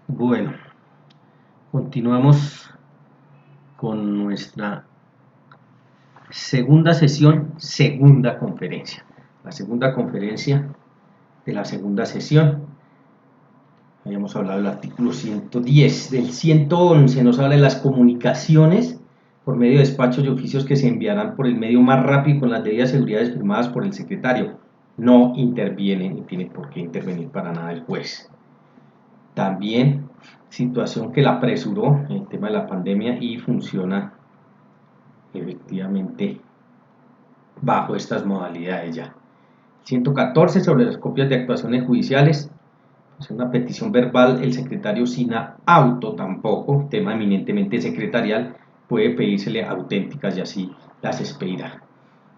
Bueno, continuamos con nuestra segunda sesión, segunda conferencia. La segunda conferencia de la segunda sesión. Habíamos hablado del artículo 110. Del 111 nos habla de las comunicaciones por medio de despachos y oficios que se enviarán por el medio más rápido y con las debidas seguridades firmadas por el secretario. No interviene ni tiene por qué intervenir para nada el juez. También situación que la apresuró en el tema de la pandemia y funciona efectivamente bajo estas modalidades ya. 114 sobre las copias de actuaciones judiciales. Es una petición verbal, el secretario sin auto tampoco, tema eminentemente secretarial, puede pedírsele auténticas y así las expedirá.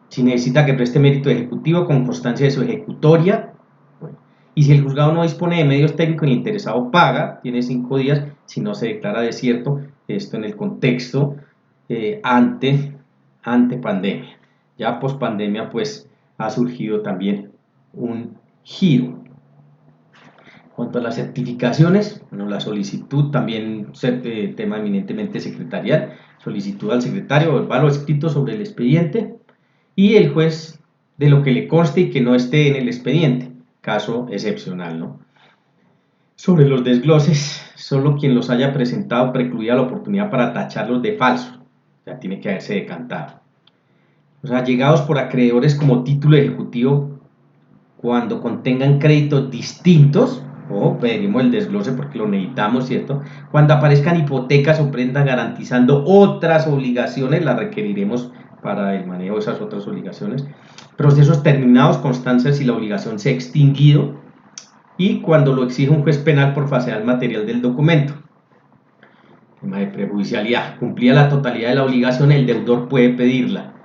Si necesita que preste mérito ejecutivo con constancia de su ejecutoria, bueno, y si el juzgado no dispone de medios técnicos, el interesado paga, tiene 5 días, si no se declara desierto, esto en el contexto ante pandemia. Ya post pandemia pues ha surgido también un giro. En cuanto a las certificaciones, bueno, la solicitud también tema eminentemente secretarial, solicitud al secretario verbal o escrito sobre el expediente y el juez de lo que le conste y que no esté en el expediente, caso excepcional, ¿no? Sobre los desgloses, solo quien los haya presentado precluía la oportunidad para tacharlos de falsos, ya tiene que haberse decantado. Los allegados por acreedores como título ejecutivo, cuando contengan créditos distintos, o pedimos el desglose porque lo necesitamos, ¿cierto? Cuando aparezcan hipotecas o prendas garantizando otras obligaciones, las requeriremos para el manejo de esas otras obligaciones. Procesos terminados, constancia si la obligación se ha extinguido y cuando lo exige un juez penal por falsedad material del documento. Tema de prejudicialidad. Cumplida la totalidad de la obligación, el deudor puede pedirla.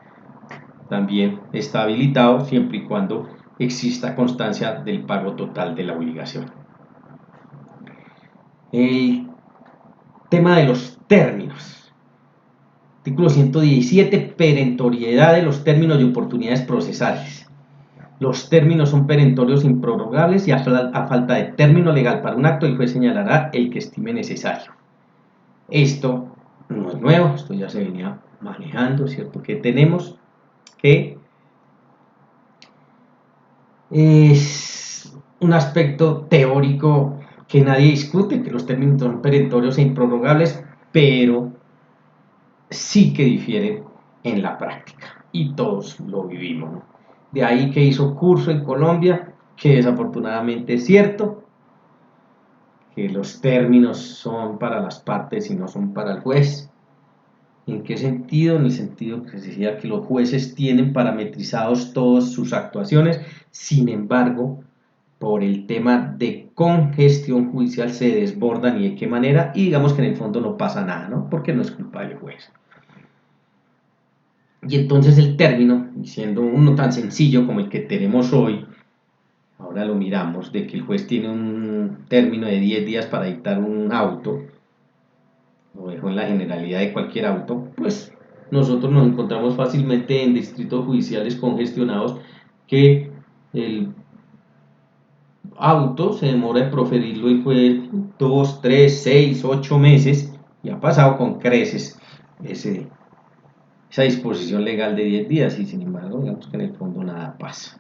También está habilitado siempre y cuando exista constancia del pago total de la obligación. El tema de los términos. Artículo 117, perentoriedad de los términos y oportunidades procesales. Los términos son perentorios improrrogables y a falta de término legal para un acto, el juez señalará el que estime necesario. Esto no es nuevo, esto ya se venía manejando, ¿cierto? Que tenemos que es un aspecto teórico que nadie discute, que los términos son perentorios e improrrogables, pero sí que difieren en la práctica y todos lo vivimos, ¿no? De ahí que hizo curso en Colombia, que desafortunadamente es cierto, que los términos son para las partes y no son para el juez. ¿En qué sentido? En el sentido que se decía que los jueces tienen parametrizados todas sus actuaciones, sin embargo, por el tema de congestión judicial se desbordan y de qué manera, y digamos que en el fondo no pasa nada, ¿no? Porque no es culpa del juez. Y entonces el término, siendo uno tan sencillo como el que tenemos hoy, ahora lo miramos, de que el juez tiene un término de 10 días para dictar un auto, lo dejo en la generalidad de cualquier auto, pues nosotros nos encontramos fácilmente en distritos judiciales congestionados que el auto se demora en proferirlo el juez 2, 3, 6, 8 meses y ha pasado con creces esa disposición legal de 10 días y sin embargo digamos que en el fondo nada pasa.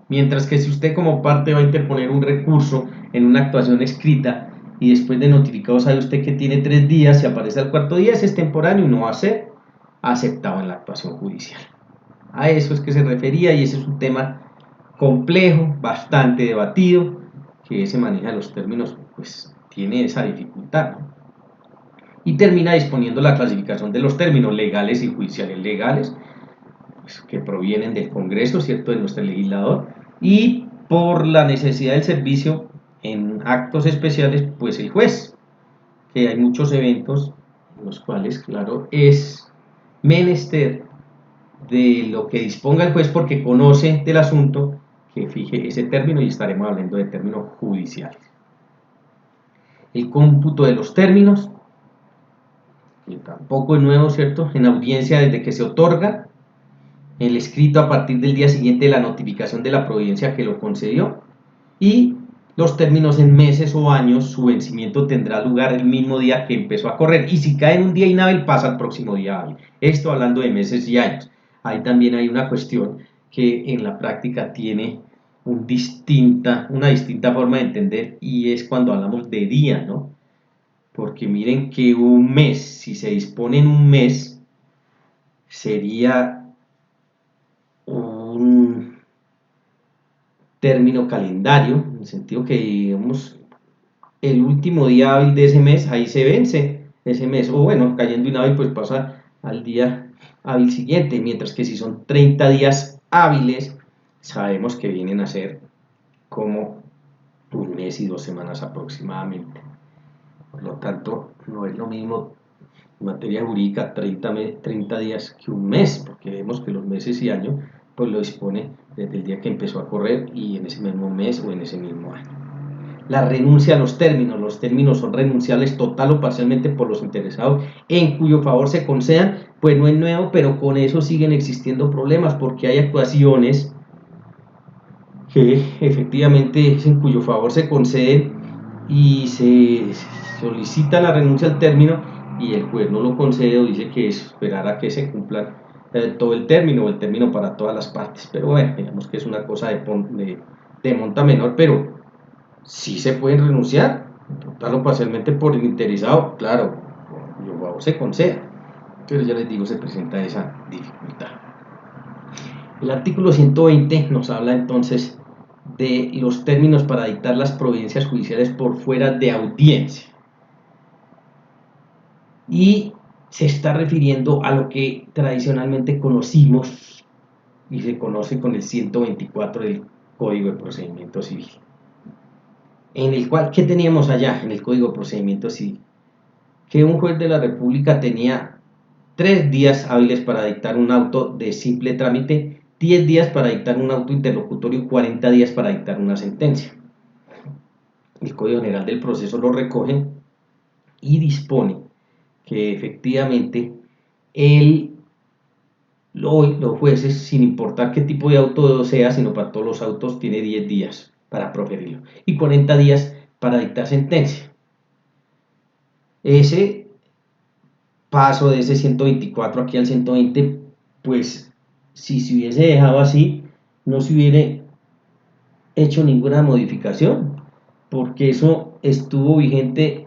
Mientras que si usted como parte va a interponer un recurso en una actuación escrita y después de notificado sabe usted que tiene 3 días, si aparece al cuarto día, ese es temporáneo y no va a ser aceptado en la actuación judicial. A eso es que se refería y ese es un tema complejo, bastante debatido, que se maneja los términos, pues tiene esa dificultad, ¿no? Y termina disponiendo la clasificación de los términos legales y judiciales legales, pues, que provienen del Congreso, ¿cierto?, de nuestro legislador, y por la necesidad del servicio en actos especiales, pues el juez, que hay muchos eventos en los cuales, claro, es menester de lo que disponga el juez porque conoce del asunto que fije ese término y estaremos hablando de términos judiciales. El cómputo de los términos, que poco de nuevo, ¿cierto? En audiencia desde que se otorga, el escrito a partir del día siguiente de la notificación de la providencia que lo concedió, y los términos en meses o años, su vencimiento tendrá lugar el mismo día que empezó a correr, y si cae en un día inhábil pasa al próximo día hábil. Esto hablando de meses y años. Ahí también hay una cuestión que en la práctica tiene una distinta forma de entender, y es cuando hablamos de día, ¿no? Porque miren que un mes, si se dispone en un mes, sería un término calendario, en el sentido que, digamos, el último día hábil de ese mes, ahí se vence ese mes, o bueno, cayendo inhábil, pues pasa al día hábil siguiente, mientras que si son 30 días hábiles, sabemos que vienen a ser como un mes y 2 semanas aproximadamente. Por lo tanto, no es lo mismo en materia jurídica 30 días que un mes, porque vemos que los meses y años pues lo dispone desde el día que empezó a correr y en ese mismo mes o en ese mismo año. La renuncia a los términos son renunciables total o parcialmente por los interesados en cuyo favor se concedan, pues no es nuevo, pero con eso siguen existiendo problemas, porque hay actuaciones que efectivamente es en cuyo favor se conceden y se solicita la renuncia al término y el juez no lo concede o dice que esperar a que se cumpla todo el término o el término para todas las partes. Pero bueno, digamos que es una cosa de monta menor, pero sí se pueden renunciar, total o parcialmente por el interesado, claro, por cuyo favor se conceda. Pero ya les digo, se presenta esa dificultad. El artículo 120 nos habla entonces de los términos para dictar las providencias judiciales por fuera de audiencia. Y se está refiriendo a lo que tradicionalmente conocimos y se conoce con el 124 del Código de Procedimiento Civil. En el cual, ¿qué teníamos allá en el Código de Procedimiento Civil? Que un juez de la República tenía 3 días hábiles para dictar un auto de simple trámite, 10 días para dictar un auto interlocutorio y 40 días para dictar una sentencia. El Código General del Proceso lo recoge y dispone que efectivamente los jueces, sin importar qué tipo de auto sea, sino para todos los autos, tiene 10 días para proferirlo y 40 días para dictar sentencia. Ese paso de ese 124 aquí al 120, pues si se hubiese dejado así, no se hubiera hecho ninguna modificación, porque eso estuvo vigente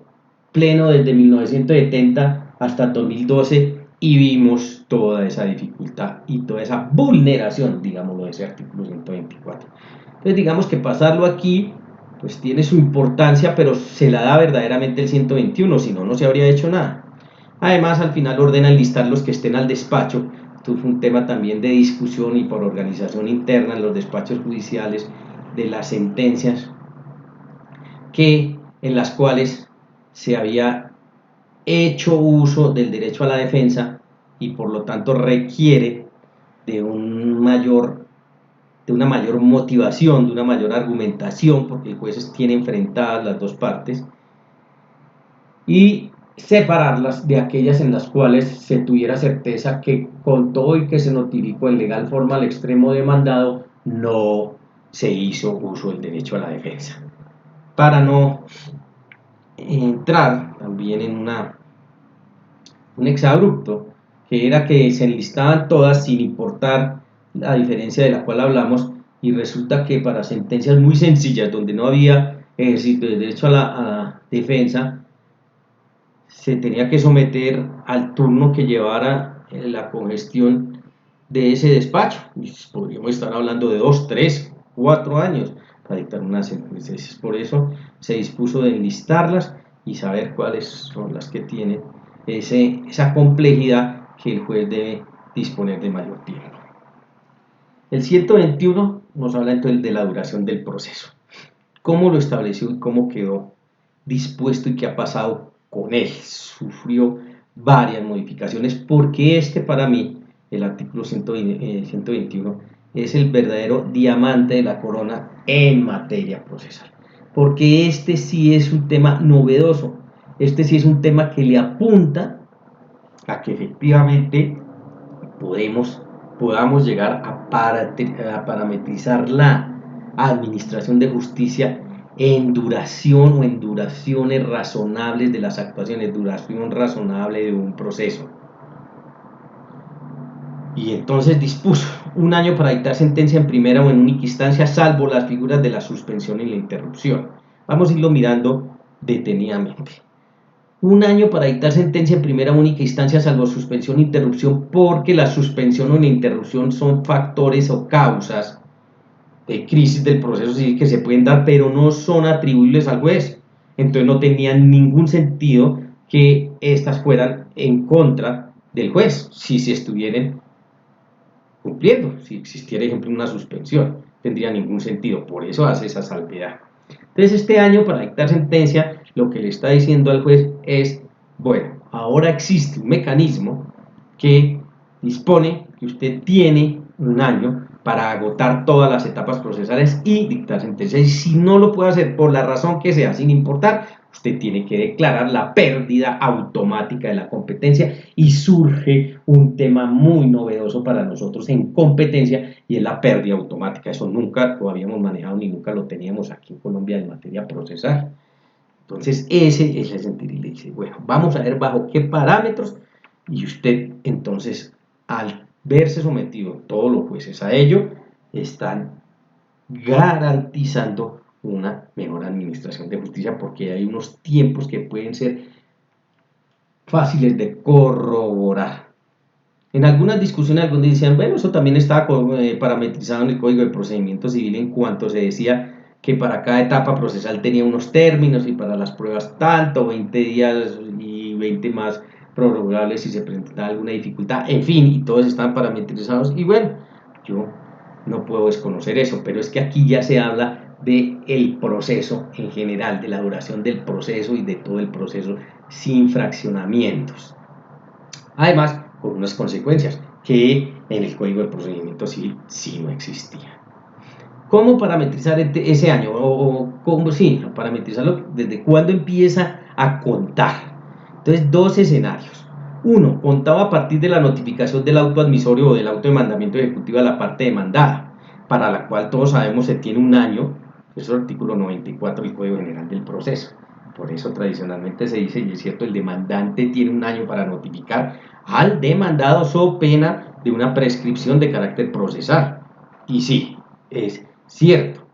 pleno desde 1970 hasta 2012 y vimos toda esa dificultad y toda esa vulneración, digámoslo, de ese artículo 124. Entonces digamos que pasarlo aquí pues tiene su importancia, pero se la da verdaderamente el 121, si no, no se habría hecho nada. Además, al final ordena enlistar los que estén al despacho. Esto fue un tema también de discusión y por organización interna en los despachos judiciales de las sentencias en las cuales se había hecho uso del derecho a la defensa y por lo tanto requiere de de una mayor motivación, de una mayor argumentación, porque el juez tiene enfrentadas las dos partes, y separarlas de aquellas en las cuales se tuviera certeza que con todo y que se notificó en legal forma al extremo demandado, no se hizo uso del derecho a la defensa. Para no entrar también en un exabrupto, que era que se enlistaban todas sin importar la diferencia de la cual hablamos, y resulta que para sentencias muy sencillas donde no había ejercicio del derecho a la defensa, se tenía que someter al turno que llevara la congestión de ese despacho. Podríamos estar hablando de 2, 3, 4 años para dictar una sentencia. Por eso se dispuso de enlistarlas y saber cuáles son las que tienen esa complejidad que el juez debe disponer de mayor tiempo. El 121 nos habla entonces de la duración del proceso. ¿Cómo lo estableció y cómo quedó dispuesto y qué ha pasado con él? Sufrió varias modificaciones porque para mí, el artículo 121, es el verdadero diamante de la corona en materia procesal. Porque sí es un tema novedoso, sí es un tema que le apunta a que efectivamente podamos llegar a parametrizar la administración de justicia en duración o en duraciones razonables de las actuaciones, duración razonable de un proceso. Y entonces dispuso 1 año para dictar sentencia en primera o en única instancia, salvo las figuras de la suspensión y la interrupción. Vamos a irlo mirando detenidamente. 1 año para dictar sentencia en primera o única instancia, salvo suspensión e interrupción, porque la suspensión o la interrupción son factores o causas de crisis del proceso civil que se pueden dar, pero no son atribuibles al juez. Entonces no tenía ningún sentido que estas fueran en contra del juez, si se estuvieran cumpliendo. Si existiera, por ejemplo, una suspensión, tendría ningún sentido. Por eso hace esa salvedad. Entonces, este año, para dictar sentencia, lo que le está diciendo al juez es, bueno, ahora existe un mecanismo que dispone que usted tiene 1 año para agotar todas las etapas procesales y dictar sentencia. Y si no lo puede hacer por la razón que sea, sin importar, usted tiene que declarar la pérdida automática de la competencia, y surge un tema muy novedoso para nosotros en competencia, y es la pérdida automática. Eso nunca lo habíamos manejado ni nunca lo teníamos aquí en Colombia en materia procesal. Entonces ese es el sentido, y le dice, bueno, vamos a ver bajo qué parámetros, y usted entonces, al verse sometido todos los jueces a ello, están garantizando una mejor administración de justicia, porque hay unos tiempos que pueden ser fáciles de corroborar. En algunas discusiones algunos decían, bueno, eso también está parametrizado en el Código de Procedimiento Civil, en cuanto se decía que para cada etapa procesal tenía unos términos, y para las pruebas tanto, 20 días y 20 más prorrogables si se presentaba alguna dificultad, en fin, y todos estaban parametrizados. Y bueno, yo no puedo desconocer eso, pero es que aquí ya se habla del proceso en general, de la duración del proceso y de todo el proceso sin fraccionamientos. Además, con unas consecuencias que en el Código de Procedimiento Civil sí no existían. ¿Cómo parametrizar ese año? ¿Cómo sí? Parametrizarlo desde cuándo empieza a contar. Entonces, 2 escenarios. 1. Contaba a partir de la notificación del auto admisorio o del auto de mandamiento ejecutivo a la parte demandada, para la cual todos sabemos se tiene 1 año. Eso es el artículo 94 del Código General del Proceso. Por eso tradicionalmente se dice, y es cierto, el demandante tiene 1 año para notificar al demandado, so pena de una prescripción de carácter procesal. Y sí, es cierto,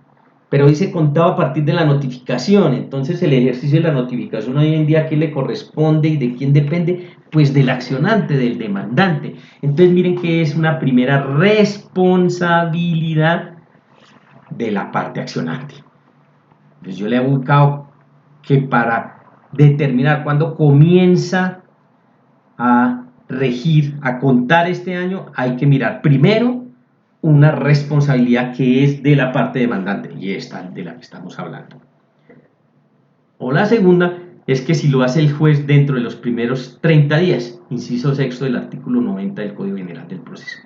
pero dice contado a partir de la notificación. Entonces el ejercicio de la notificación hoy en día, ¿a quién le corresponde y de quién depende? Pues del accionante, del demandante. Entonces miren que es una primera responsabilidad de la parte accionante. Entonces yo le he buscado que para determinar cuándo comienza a regir, a contar este año, hay que mirar primero una responsabilidad que es de la parte demandante, y esta de la que estamos hablando. O la segunda es que si lo hace el juez dentro de los primeros 30 días, inciso sexto del artículo 90 del Código General del Proceso.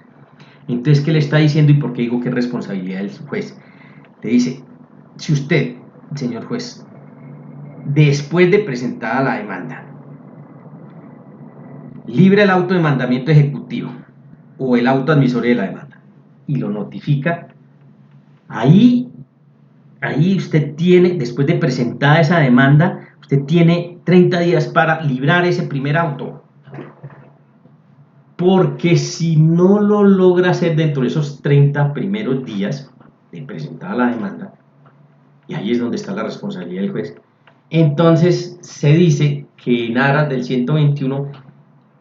Entonces, ¿qué le está diciendo y por qué digo que es responsabilidad del juez? Le dice, si usted, señor juez, después de presentada la demanda, libra el auto de mandamiento ejecutivo o el auto admisorio de la demanda y lo notifica, ahí usted tiene, después de presentada esa demanda, usted tiene 30 días para librar ese primer auto. Porque si no lo logra hacer dentro de esos 30 primeros días de presentada la demanda, y ahí es donde está la responsabilidad del juez, entonces se dice que en aras del 121,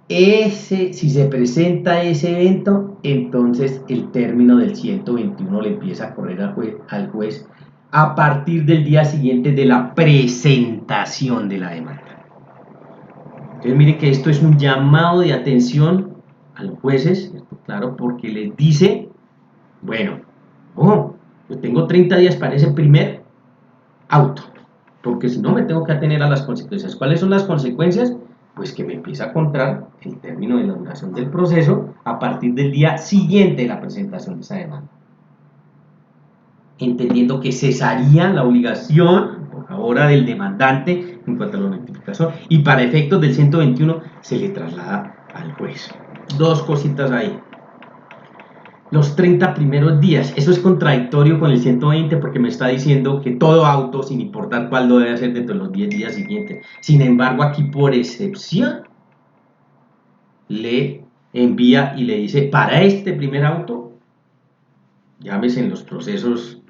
si se presenta ese evento, entonces el término del 121 le empieza a correr al juez a partir del día siguiente de la presentación de la demanda. Entonces miren que esto es un llamado de atención a los jueces, claro, porque les dice, bueno, yo tengo 30 días para ese primer auto, porque si no me tengo que atener a las consecuencias. ¿Cuáles son las consecuencias? Pues que me empieza a contar el término de la duración del proceso a partir del día siguiente de la presentación de esa demanda. Entendiendo que cesaría la obligación por ahora del demandante en cuanto a la notificación, y para efectos del 121 se le traslada al juez. Dos cositas ahí. Los 30 primeros días, eso es contradictorio con el 120 porque me está diciendo que todo auto, sin importar cuál, lo debe hacer dentro de los 10 días siguientes. Sin embargo, aquí por excepción, le envía y le dice, para este primer auto, llámese en los procesos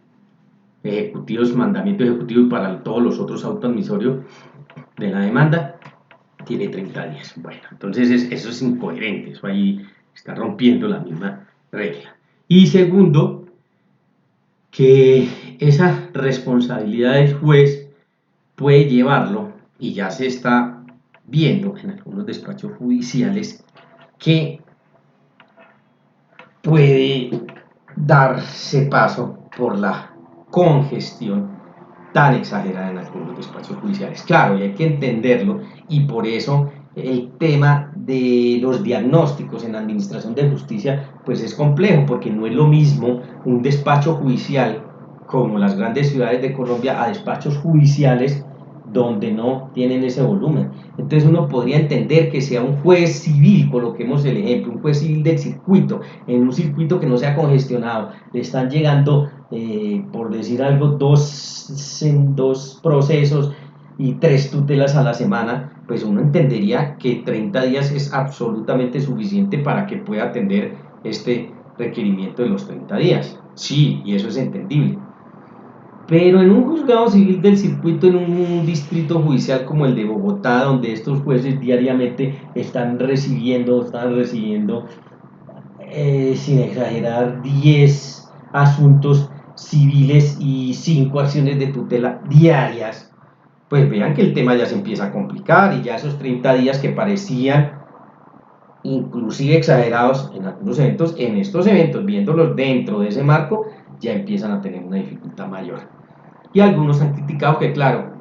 ejecutivos, mandamiento ejecutivo y para todos los otros autos admisorios de la demanda, tiene 30 días. Bueno, entonces eso es incoherente, eso ahí está rompiendo la misma regla. Y segundo, que esa responsabilidad del juez puede llevarlo, y ya se está viendo en algunos despachos judiciales, que puede darse paso por la congestión tan exagerada en algunos despachos judiciales. Claro, y hay que entenderlo, y por eso el tema de los diagnósticos en la administración de justicia pues es complejo, porque no es lo mismo un despacho judicial como las grandes ciudades de Colombia a despachos judiciales donde no tienen ese volumen. Entonces uno podría entender que sea un juez civil, coloquemos el ejemplo, un juez civil del circuito, en un circuito que no sea congestionado, le están llegando, por decir algo, dos procesos y 3 tutelas a la semana, pues uno entendería que 30 días es absolutamente suficiente para que pueda atender este requerimiento de los 30 días. Sí, y eso es entendible. Pero en un juzgado civil del circuito, en un distrito judicial como el de Bogotá, donde estos jueces diariamente están recibiendo, sin exagerar, 10 asuntos civiles y 5 acciones de tutela diarias, pues vean que el tema ya se empieza a complicar y ya esos 30 días que parecían inclusive exagerados en algunos eventos, en estos eventos, viéndolos dentro de ese marco, ya empiezan a tener una dificultad mayor. Y algunos han criticado que, claro,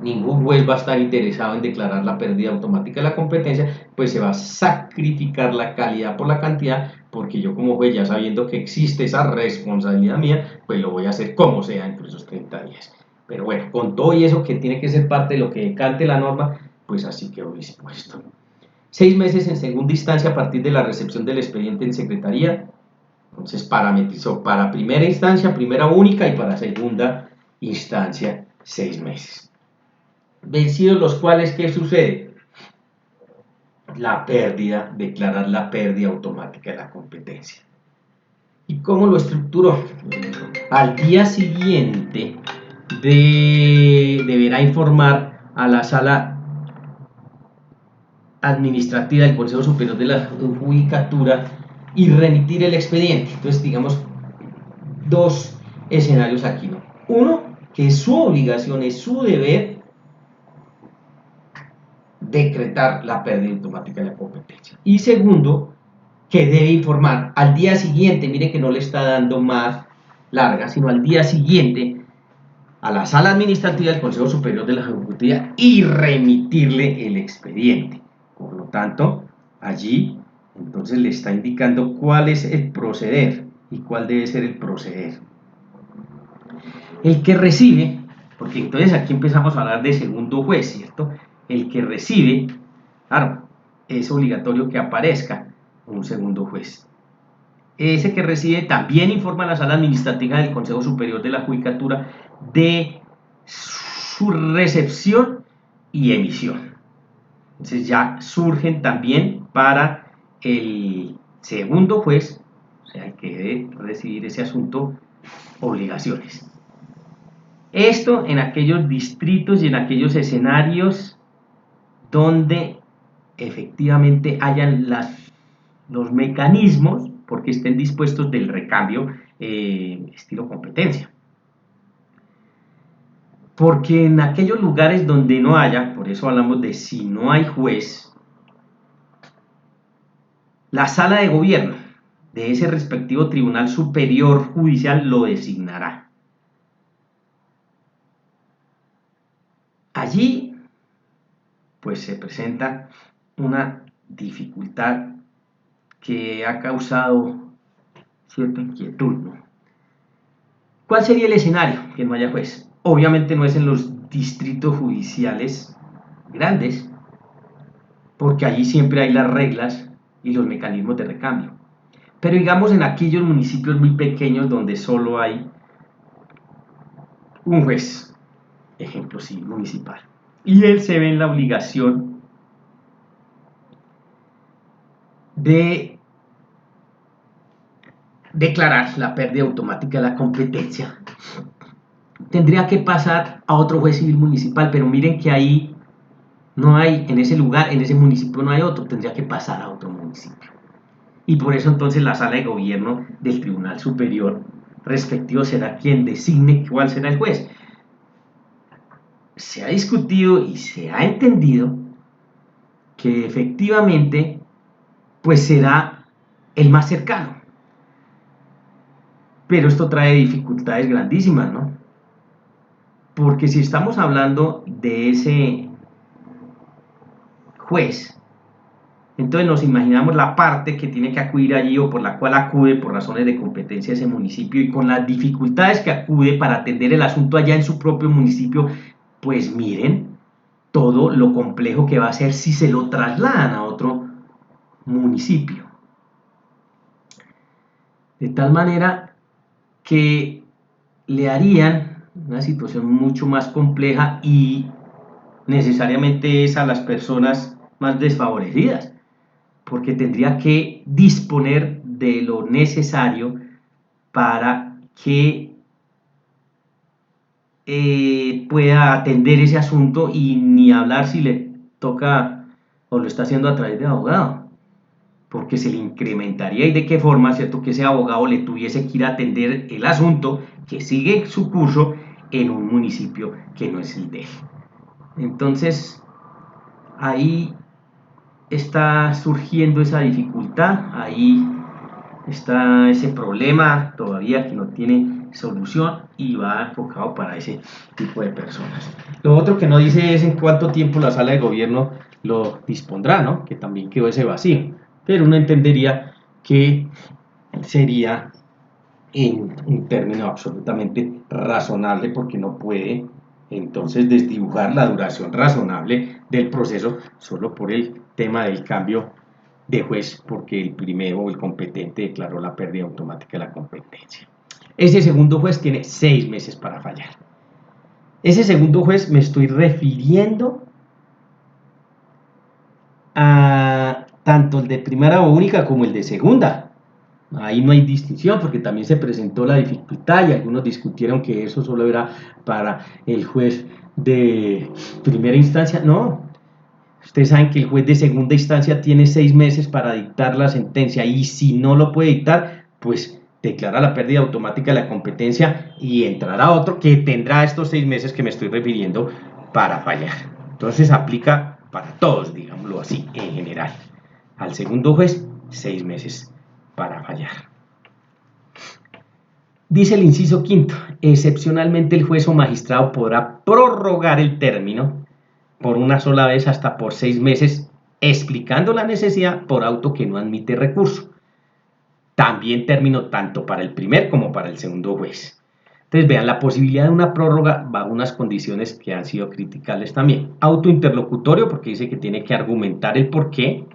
ningún juez va a estar interesado en declarar la pérdida automática de la competencia, pues se va a sacrificar la calidad por la cantidad, porque yo como juez, ya sabiendo que existe esa responsabilidad mía, pues lo voy a hacer como sea entre esos 30 días. Pero bueno, con todo y eso que tiene que ser parte de lo que decante la norma, pues así quedó dispuesto. 6 meses en segunda instancia a partir de la recepción del expediente en secretaría. Entonces parametrizó para primera instancia, primera única, y para segunda instancia 6 meses. Vencidos los cuales, ¿qué sucede? La pérdida, declarar la pérdida automática de la competencia. ¿Y cómo lo estructuró? Al día siguiente deberá informar a la sala administrativa del Consejo Superior de la Judicatura y remitir el expediente. Entonces, digamos, dos escenarios aquí, ¿no? Uno, que es su obligación, es su deber decretar la pérdida automática de la competencia. Y segundo, que debe informar al día siguiente, mire que no le está dando más larga, sino al día siguiente a la sala administrativa del Consejo Superior de la Judicatura y remitirle el expediente. Por lo tanto, allí entonces le está indicando cuál es el proceder y cuál debe ser el proceder. El que recibe, porque entonces aquí empezamos a hablar de segundo juez, ¿cierto? El que recibe, claro, es obligatorio que aparezca un segundo juez. Ese que recibe también informa a la sala administrativa del Consejo Superior de la Judicatura de su recepción y emisión. Entonces ya surgen también para el segundo juez, o sea, el que debe recibir ese asunto, obligaciones. Esto en aquellos distritos y en aquellos escenarios donde efectivamente hayan los mecanismos porque estén dispuestos del recambio estilo competencia. Porque en aquellos lugares donde no haya, por eso hablamos de si no hay juez, la sala de gobierno de ese respectivo tribunal superior judicial lo designará. Allí, pues se presenta una dificultad que ha causado cierta inquietud, ¿no? ¿Cuál sería el escenario que no haya juez? Obviamente no es en los distritos judiciales grandes, porque allí siempre hay las reglas y los mecanismos de recambio. Pero digamos en aquellos municipios muy pequeños donde solo hay un juez, ejemplo sí, municipal, y él se ve en la obligación de declarar la pérdida automática de la competencia, tendría que pasar a otro juez civil municipal, pero miren que ahí no hay, en ese lugar, en ese municipio no hay otro, tendría que pasar a otro municipio. Y por eso entonces la sala de gobierno del Tribunal Superior respectivo será quien designe cuál será el juez. Se ha discutido y se ha entendido que efectivamente pues será el más cercano. Pero esto trae dificultades grandísimas, ¿no? Porque si estamos hablando de ese juez, entonces nos imaginamos la parte que tiene que acudir allí o por la cual acude por razones de competencia ese municipio y con las dificultades que acude para atender el asunto allá en su propio municipio, pues miren todo lo complejo que va a ser si se lo trasladan a otro municipio. De tal manera que le harían una situación mucho más compleja y necesariamente es a las personas más desfavorecidas, porque tendría que disponer de lo necesario para que pueda atender ese asunto y ni hablar si le toca o lo está haciendo a través de abogado, porque se le incrementaría y de qué forma, ¿cierto? Que ese abogado le tuviese que ir a atender el asunto que sigue su curso en un municipio que no es el de él. Entonces, ahí está surgiendo esa dificultad, ahí está ese problema todavía que no tiene solución y va enfocado para ese tipo de personas. Lo otro que no dice es en cuánto tiempo la sala de gobierno lo dispondrá, ¿no? Que también quedó ese vacío, pero uno entendería que sería en un término absolutamente razonable porque no puede entonces desdibujar la duración razonable del proceso solo por el tema del cambio de juez porque el primero o el competente declaró la pérdida automática de la competencia. Ese segundo juez tiene 6 meses para fallar. Ese segundo juez me estoy refiriendo a tanto el de primera o única como el de segunda. Ahí no hay distinción porque también se presentó la dificultad y algunos discutieron que eso solo era para el juez de primera instancia. No, ustedes saben que el juez de segunda instancia tiene 6 meses para dictar la sentencia y si no lo puede dictar, pues declara la pérdida automática de la competencia y entrará otro que tendrá estos 6 meses que me estoy refiriendo para fallar. Entonces aplica para todos, digámoslo así, en general. Al segundo juez, 6 meses para fallar. Dice el inciso quinto, excepcionalmente el juez o magistrado podrá prorrogar el término por una sola vez hasta por 6 meses, explicando la necesidad por auto que no admite recurso. También término tanto para el primer como para el segundo juez. Entonces vean, la posibilidad de una prórroga bajo unas condiciones que han sido criticables también. Auto interlocutorio, porque dice que tiene que argumentar el porqué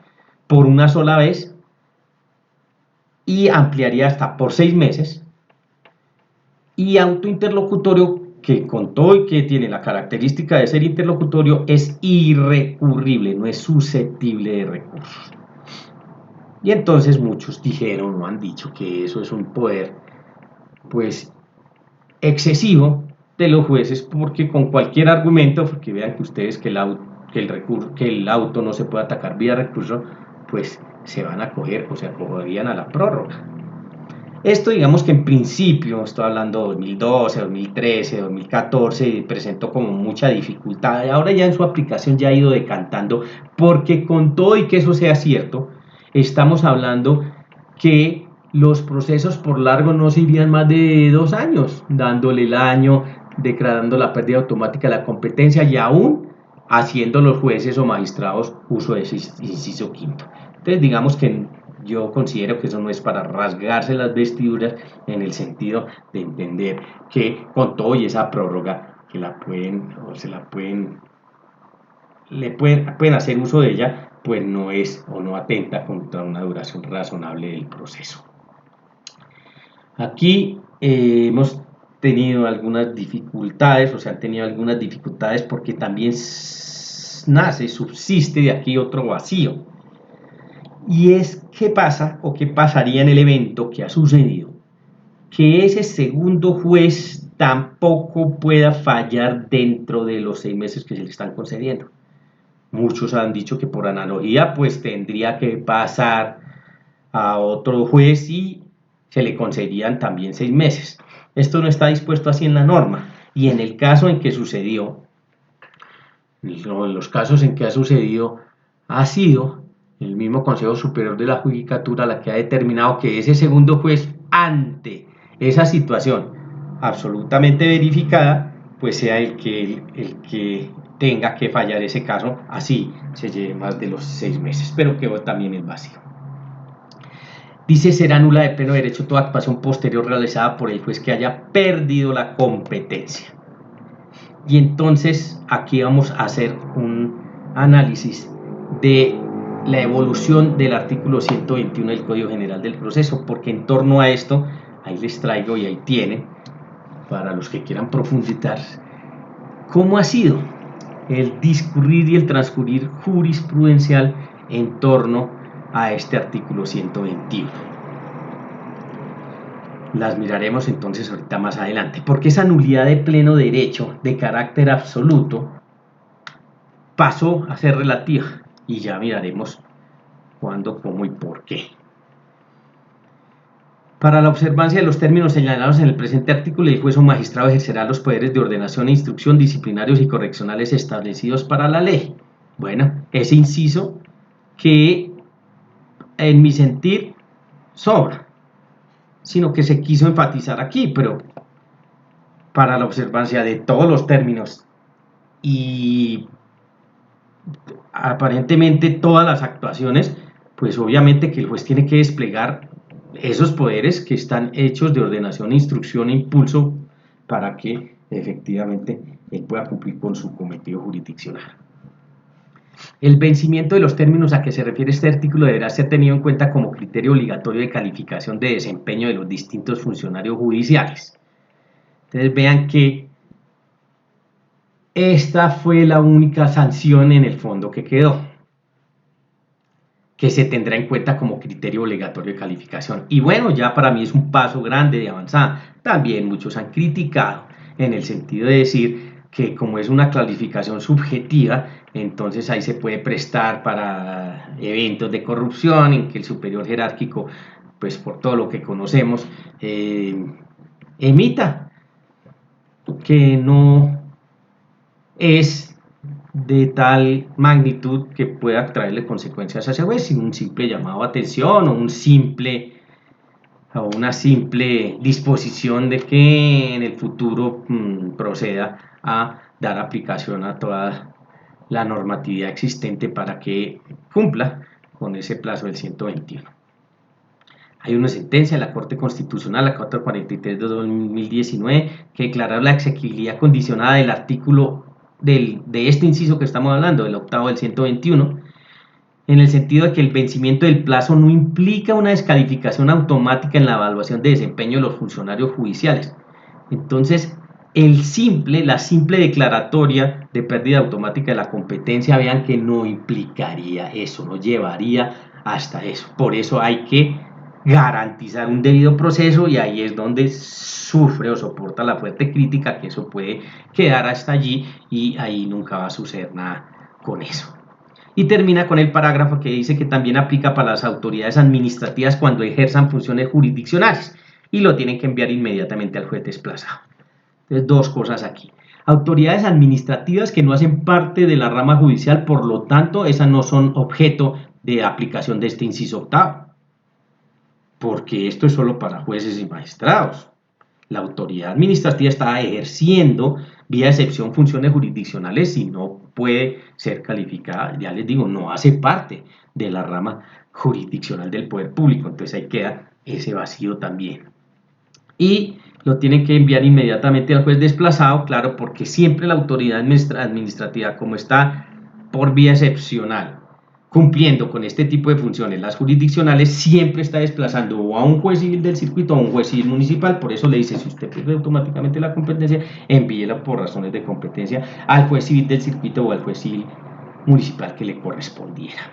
por una sola vez y ampliaría hasta por 6 meses. Y auto interlocutorio que con todo y que tiene la característica de ser interlocutorio es irrecurrible, no es susceptible de recursos. Y entonces muchos dijeron o han dicho que eso es un poder pues excesivo de los jueces porque con cualquier argumento, porque vean que ustedes que el auto no se puede atacar vía recurso, pues se van a acoger o se acogerían a la prórroga. Esto digamos que en principio, estoy hablando de 2012, 2013, 2014, presentó como mucha dificultad y ahora ya en su aplicación ya ha ido decantando porque con todo y que eso sea cierto, estamos hablando que los procesos por largo no se irían más de 2 años, dándole el año, declarando la pérdida automática de la competencia y aún haciendo los jueces o magistrados uso de ese inciso quinto. Entonces digamos que yo considero que eso no es para rasgarse las vestiduras en el sentido de entender que con todo y esa prórroga que la pueden o se la pueden pueden hacer uso de ella pues no es o no atenta contra una duración razonable del proceso. Aquí hemos tenido algunas dificultades, o se han tenido algunas dificultades porque también subsiste de aquí otro vacío. Y es qué pasa o qué pasaría en el evento que ha sucedido, que ese segundo juez tampoco pueda fallar dentro de los 6 meses que se le están concediendo. Muchos han dicho que por analogía pues tendría que pasar a otro juez y se le concedían también 6 meses. Esto no está dispuesto así en la norma, y en el caso en que sucedió, en los casos en que ha sucedido, ha sido el mismo Consejo Superior de la Judicatura la que ha determinado que ese segundo juez, ante esa situación absolutamente verificada, pues sea el que tenga que fallar ese caso, así se lleve más de los 6 meses, pero quedó también el vacío. Dice, será nula de pleno derecho toda actuación posterior realizada por el juez que haya perdido la competencia. Y entonces aquí vamos a hacer un análisis de la evolución del artículo 121 del Código General del Proceso, porque en torno a esto, ahí les traigo y ahí tienen, para los que quieran profundizar, cómo ha sido el discurrir y el transcurrir jurisprudencial en torno a este artículo 121. Las miraremos entonces ahorita más adelante, porque esa nulidad de pleno derecho de carácter absoluto pasó a ser relativa, y ya miraremos cuándo, cómo y por qué. Para la observancia de los términos señalados en el presente artículo, el juez o magistrado ejercerá los poderes de ordenación e instrucción disciplinarios y correccionales establecidos para la ley. Bueno, ese inciso que en mi sentir sobra, sino que se quiso enfatizar aquí, pero para la observancia de todos los términos y aparentemente todas las actuaciones, pues obviamente que el juez tiene que desplegar esos poderes que están hechos de ordenación, instrucción e impulso para que efectivamente él pueda cumplir con su cometido jurisdiccional. El vencimiento de los términos a que se refiere este artículo deberá ser tenido en cuenta como criterio obligatorio de calificación de desempeño de los distintos funcionarios judiciales. Entonces vean que esta fue la única sanción en el fondo que quedó, que se tendrá en cuenta como criterio obligatorio de calificación. Y bueno, ya para mí es un paso grande de avanzada. También muchos han criticado en el sentido de decir que como es una calificación subjetiva, entonces ahí se puede prestar para eventos de corrupción en que el superior jerárquico, pues por todo lo que conocemos, emita que no es de tal magnitud que pueda traerle consecuencias a ese juez, sin un simple llamado a atención o una simple disposición de que en el futuro proceda a dar aplicación a toda la normatividad existente para que cumpla con ese plazo del 121. Hay una sentencia de la Corte Constitucional, la 443 de 2019, que declara la exequibilidad condicionada del artículo de este inciso que estamos hablando, del octavo del 121, en el sentido de que el vencimiento del plazo no implica una descalificación automática en la evaluación de desempeño de los funcionarios judiciales. Entonces, la simple declaratoria de pérdida automática de la competencia, vean que no implicaría eso, no llevaría hasta eso. Por eso hay que garantizar un debido proceso, y ahí es donde sufre o soporta la fuerte crítica que eso puede quedar hasta allí y ahí nunca va a suceder nada con eso. Y termina con el parágrafo que dice que también aplica para las autoridades administrativas cuando ejerzan funciones jurisdiccionales y lo tienen que enviar inmediatamente al juez desplazado. Entonces, dos cosas aquí. Autoridades administrativas que no hacen parte de la rama judicial, por lo tanto, esas no son objeto de aplicación de este inciso octavo, porque esto es solo para jueces y magistrados. La autoridad administrativa está ejerciendo vía excepción funciones jurisdiccionales y no puede ser calificada, ya les digo, no hace parte de la rama jurisdiccional del poder público, entonces ahí queda ese vacío también. Y lo tienen que enviar inmediatamente al juez desplazado, claro, porque siempre la autoridad administrativa, como está por vía excepcional cumpliendo con este tipo de funciones, las jurisdiccionales, siempre está desplazando o a un juez civil del circuito o a un juez civil municipal. Por eso le dice, si usted pierde automáticamente la competencia, envíela por razones de competencia al juez civil del circuito o al juez civil municipal que le correspondiera.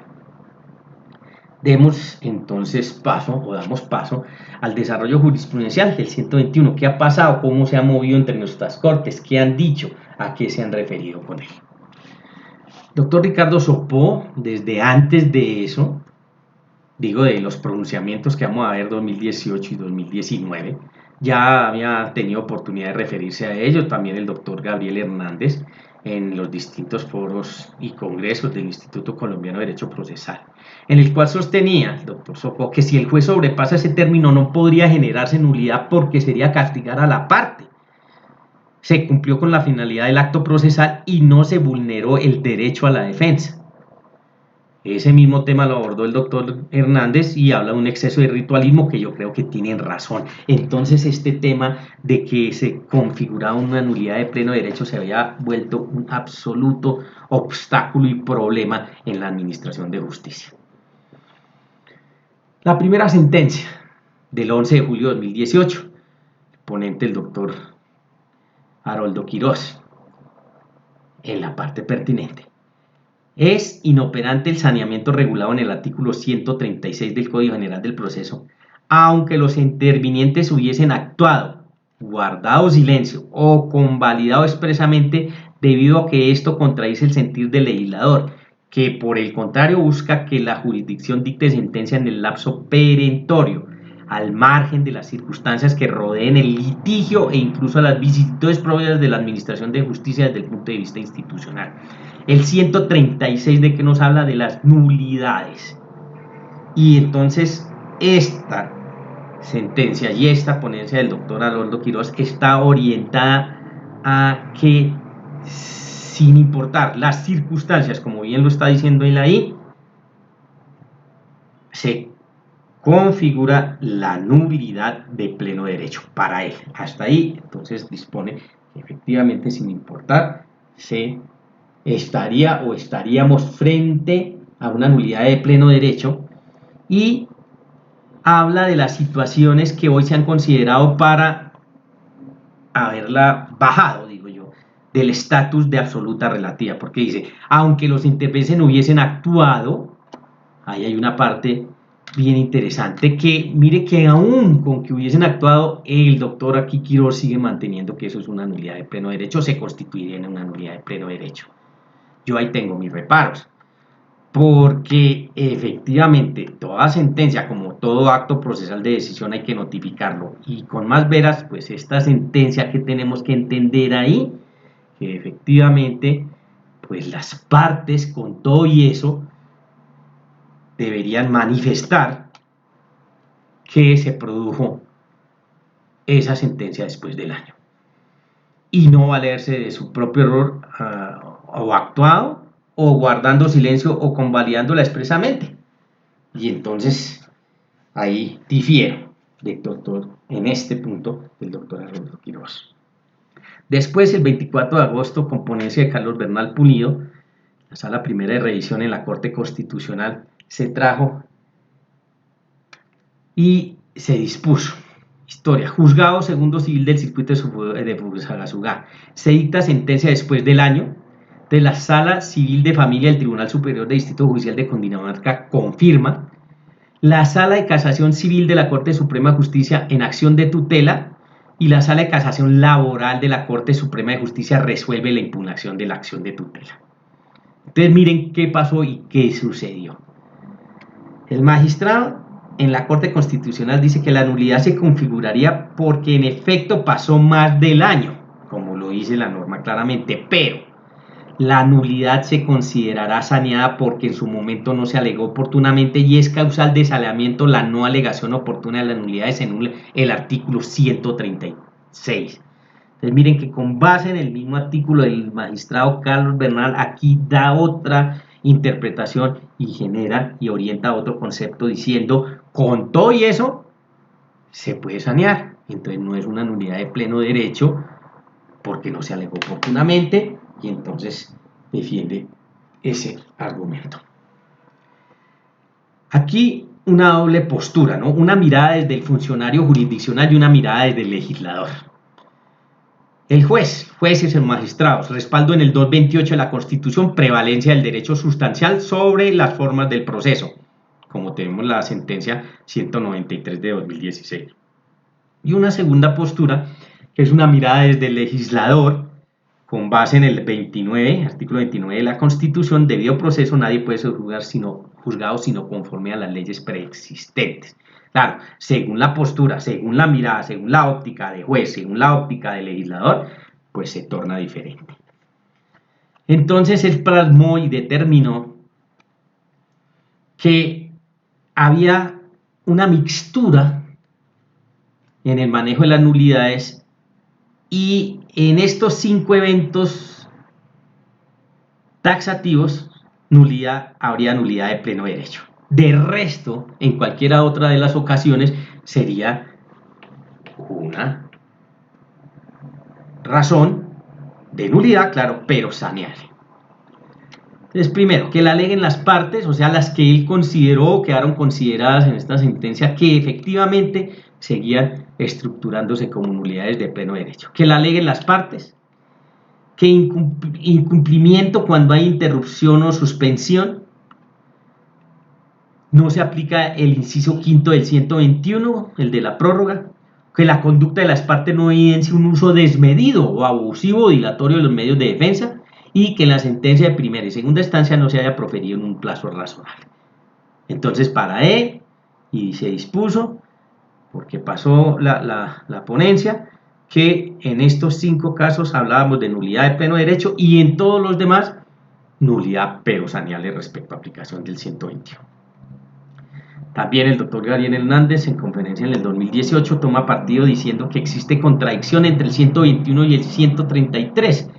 Demos entonces damos paso al desarrollo jurisprudencial del 121. ¿Qué ha pasado? ¿Cómo se ha movido entre nuestras cortes? ¿Qué han dicho? ¿A qué se han referido con él? Doctor Ricardo Sopó, desde antes de eso, digo de los pronunciamientos que vamos a ver 2018 y 2019, ya había tenido oportunidad de referirse a ello, también el doctor Gabriel Hernández, en los distintos foros y congresos del Instituto Colombiano de Derecho Procesal, en el cual sostenía el doctor Sopó que si el juez sobrepasa ese término no podría generarse nulidad porque sería castigar a la parte. Se cumplió con la finalidad del acto procesal y no se vulneró el derecho a la defensa. Ese mismo tema lo abordó el doctor Hernández y habla de un exceso de ritualismo que yo creo que tienen razón. Entonces este tema de que se configuraba una nulidad de pleno derecho se había vuelto un absoluto obstáculo y problema en la administración de justicia. La primera sentencia del 11 de julio de 2018, ponente el doctor Haroldo Quirós, en la parte pertinente. Es inoperante el saneamiento regulado en el artículo 136 del Código General del Proceso, aunque los intervinientes hubiesen actuado, guardado silencio o convalidado expresamente debido a que esto contradice el sentir del legislador, que por el contrario busca que la jurisdicción dicte sentencia en el lapso perentorio, al margen de las circunstancias que rodeen el litigio e incluso a las vicisitudes propias de la administración de justicia desde el punto de vista institucional. El 136 de que nos habla de las nulidades. Y entonces esta sentencia y esta ponencia del doctor Haroldo Quirós está orientada a que, sin importar las circunstancias, como bien lo está diciendo él ahí, se configura la nulidad de pleno derecho para él. Hasta ahí, entonces dispone que efectivamente, sin importar, se estaría o estaríamos frente a una nulidad de pleno derecho, y habla de las situaciones que hoy se han considerado para haberla bajado, digo yo, del estatus de absoluta relativa, porque dice, aunque los intervenientes no hubiesen actuado, ahí hay una parte bien interesante que, mire que aún con que hubiesen actuado, el doctor aquí Quirós sigue manteniendo que eso es una nulidad de pleno derecho, se constituiría en una nulidad de pleno derecho. Yo ahí tengo mis reparos, porque efectivamente toda sentencia, como todo acto procesal de decisión, hay que notificarlo, y con más veras, pues esta sentencia que tenemos que entender ahí, que efectivamente, pues las partes con todo y eso deberían manifestar que se produjo esa sentencia después del año y no valerse de su propio error o actuado o guardando silencio o convalidándola expresamente. Y entonces ahí difiero del doctor, en este punto, del doctor Haroldo Quirós. Después, el 24 de agosto, con ponencia de Carlos Bernal Pulido, la sala primera de revisión en la Corte Constitucional se trajo y se dispuso. Historia. Juzgado segundo civil del circuito de Fusagasugá. Se dicta sentencia después del año. De la Sala Civil de Familia del Tribunal Superior de Distrito Judicial de Cundinamarca confirma. La Sala de Casación Civil de la Corte Suprema de Justicia en acción de tutela y la Sala de Casación Laboral de la Corte Suprema de Justicia resuelve la impugnación de la acción de tutela. Entonces miren qué pasó y qué sucedió. El magistrado en la Corte Constitucional dice que la nulidad se configuraría porque en efecto pasó más del año, como lo dice la norma claramente, pero la nulidad se considerará saneada porque en su momento no se alegó oportunamente y es causal de saneamiento la no alegación oportuna de la nulidad según el artículo 136. Entonces miren que con base en el mismo artículo del magistrado Carlos Bernal, aquí da otra interpretación y genera y orienta a otro concepto diciendo, con todo y eso, se puede sanear. Entonces no es una nulidad de pleno derecho porque no se alegó oportunamente, y entonces defiende ese argumento. Aquí una doble postura, ¿no? Una mirada desde el funcionario jurisdiccional y una mirada desde el legislador. El jueces y magistrados, respaldo en el 228 de la Constitución, prevalencia del derecho sustancial sobre las formas del proceso, como tenemos la sentencia 193 de 2016. Y una segunda postura, que es una mirada desde el legislador, con base en el artículo 29 de la Constitución, debido proceso nadie puede ser juzgado sino conforme a las leyes preexistentes. Claro, según la postura, según la mirada, según la óptica de juez, según la óptica del legislador, pues se torna diferente. Entonces él plasmó y determinó que había una mixtura en el manejo de las nulidades y en estos 5 eventos taxativos habría nulidad de pleno derecho. De resto, en cualquiera otra de las ocasiones sería una razón de nulidad, claro, pero saneable. Entonces, primero, que la aleguen las partes, o sea, las que él consideró, quedaron consideradas en esta sentencia, que efectivamente seguían estructurándose como nulidades de pleno derecho. Que la aleguen las partes, que incumplimiento cuando hay interrupción o suspensión, no se aplica el inciso quinto del 121, el de la prórroga, que la conducta de las partes no evidencia un uso desmedido o abusivo o dilatorio de los medios de defensa y que en la sentencia de primera y segunda instancia no se haya proferido en un plazo razonable. Entonces, para él, y se dispuso, porque pasó la ponencia, que en estos 5 casos hablábamos de nulidad de pleno derecho y en todos los demás, nulidad pero saneable respecto a aplicación del 121. También el doctor Gabriel Hernández, en conferencia en el 2018, toma partido diciendo que existe contradicción entre el 121 y el 133.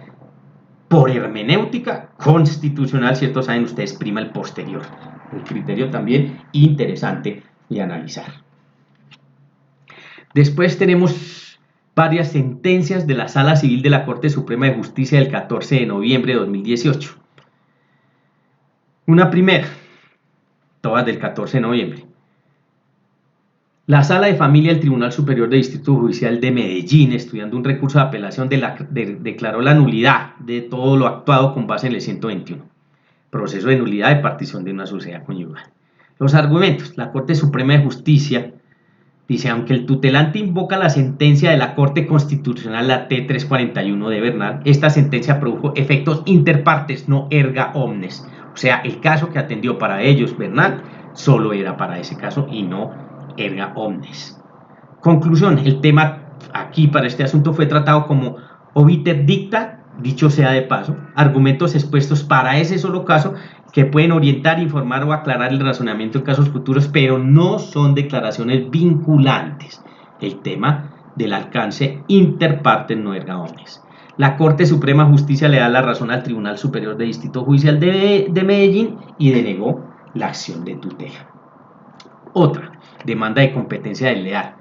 Por hermenéutica constitucional, ¿cierto? Saben ustedes, prima el posterior. Un criterio también interesante de analizar. Después tenemos varias sentencias de la Sala Civil de la Corte Suprema de Justicia del 14 de noviembre de 2018. Una primera, todas del 14 de noviembre. La Sala de Familia del Tribunal Superior de Distrito Judicial de Medellín, estudiando un recurso de apelación, declaró la nulidad de todo lo actuado con base en el 121. Proceso de nulidad de partición de una sociedad conyugal. Los argumentos. La Corte Suprema de Justicia dice, aunque el tutelante invoca la sentencia de la Corte Constitucional, la T341 de Bernal, esta sentencia produjo efectos interpartes, no erga omnes. O sea, el caso que atendió para ellos Bernal solo era para ese caso y no erga omnes. Conclusión, el tema aquí para este asunto fue tratado como obiter dicta, dicho sea de paso, argumentos expuestos para ese solo caso que pueden orientar, informar o aclarar el razonamiento en casos futuros, pero no son declaraciones vinculantes. El tema del alcance interpartes no erga omnes. La Corte Suprema de Justicia le da la razón al Tribunal Superior de Distrito Judicial de Medellín y denegó la acción de tutela. Otra, demanda de competencia desleal.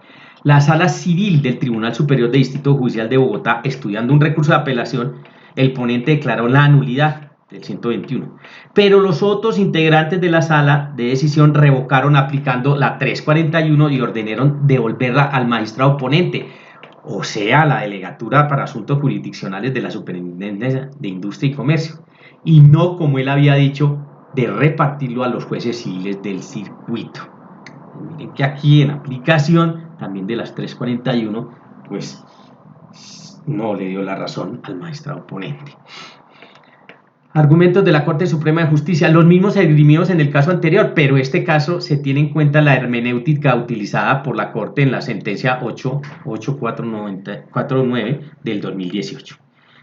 La Sala Civil del Tribunal Superior de Distrito Judicial de Bogotá, estudiando un recurso de apelación, el ponente declaró la nulidad del 121, pero los otros integrantes de la sala de decisión revocaron aplicando la 341 y ordenaron devolverla al magistrado ponente, o sea, la delegatura para asuntos jurisdiccionales de la Superintendencia de Industria y Comercio, y no, como él había dicho, de repartirlo a los jueces civiles del circuito. Miren que aquí en aplicación también de las 341, pues no le dio la razón al magistrado ponente. Argumentos de la Corte Suprema de Justicia, los mismos esgrimidos en el caso anterior, pero este caso se tiene en cuenta la hermenéutica utilizada por la Corte en la sentencia 8449 del 2018.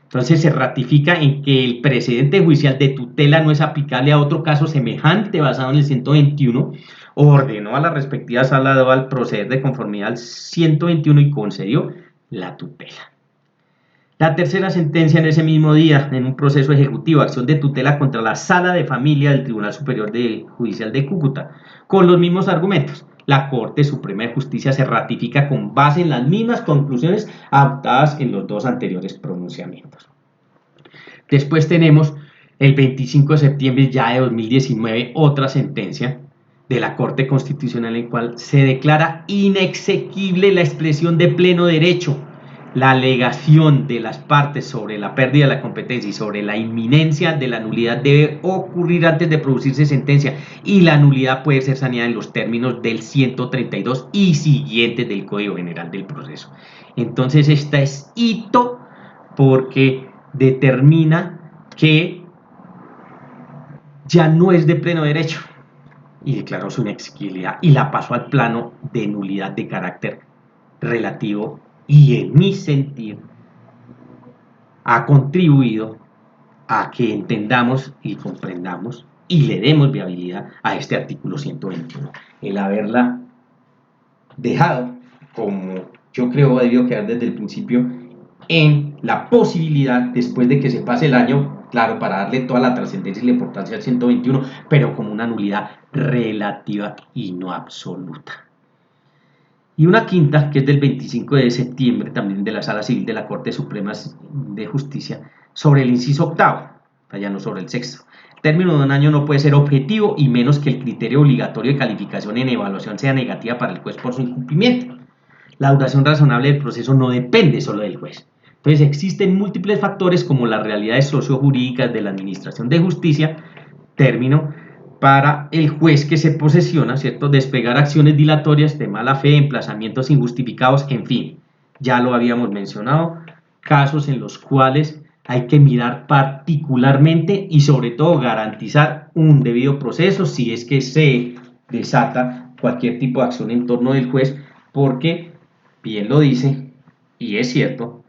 Entonces se ratifica en que el precedente judicial de tutela no es aplicable a otro caso semejante basado en el 121, ordenó a la respectiva sala al proceder de conformidad al 121 y concedió la tutela. La tercera sentencia en ese mismo día, en un proceso ejecutivo, acción de tutela contra la Sala de Familia del Tribunal Superior Judicial de Cúcuta, con los mismos argumentos. La Corte Suprema de Justicia se ratifica con base en las mismas conclusiones adoptadas en los 2 anteriores pronunciamientos. Después tenemos el 25 de septiembre ya de 2019 otra sentencia de la Corte Constitucional, en el cual se declara inexequible la expresión de pleno derecho, la alegación de las partes sobre la pérdida de la competencia y sobre la inminencia de la nulidad debe ocurrir antes de producirse sentencia, y la nulidad puede ser saneada en los términos del 132 y siguientes del Código General del Proceso. Entonces esta es hito porque determina que ya no es de pleno derecho y declaró su inexequibilidad y la pasó al plano de nulidad de carácter relativo, y en mi sentir ha contribuido a que entendamos y comprendamos y le demos viabilidad a este artículo 121. El haberla dejado, como yo creo debió quedar desde el principio, en la posibilidad, después de que se pase el año, claro, para darle toda la trascendencia y la importancia al 121, pero como una nulidad relativa y no absoluta. Y una quinta, que es del 25 de septiembre, también de la Sala Civil de la Corte Suprema de Justicia, sobre el inciso octavo, ya no sobre el sexto. El término de un año no puede ser objetivo y menos que el criterio obligatorio de calificación en evaluación sea negativa para el juez por su incumplimiento. La duración razonable del proceso no depende solo del juez. Entonces existen múltiples factores como las realidades sociojurídicas de la administración de justicia, término, para el juez que se posesiona, ¿cierto?, despegar acciones dilatorias de mala fe, emplazamientos injustificados, en fin, ya lo habíamos mencionado, casos en los cuales hay que mirar particularmente y sobre todo garantizar un debido proceso si es que se desata cualquier tipo de acción en torno del juez, porque, bien lo dice, y es cierto,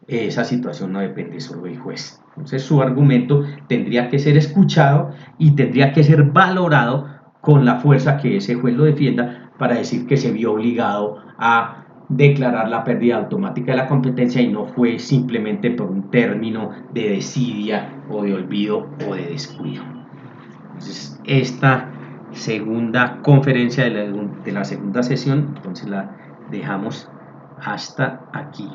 esa situación no depende solo del juez. Entonces su argumento tendría que ser escuchado y tendría que ser valorado con la fuerza que ese juez lo defienda para decir que se vio obligado a declarar la pérdida automática de la competencia y no fue simplemente por un término de desidia o de olvido o de descuido. Entonces esta segunda conferencia de la segunda sesión, entonces la dejamos hasta aquí.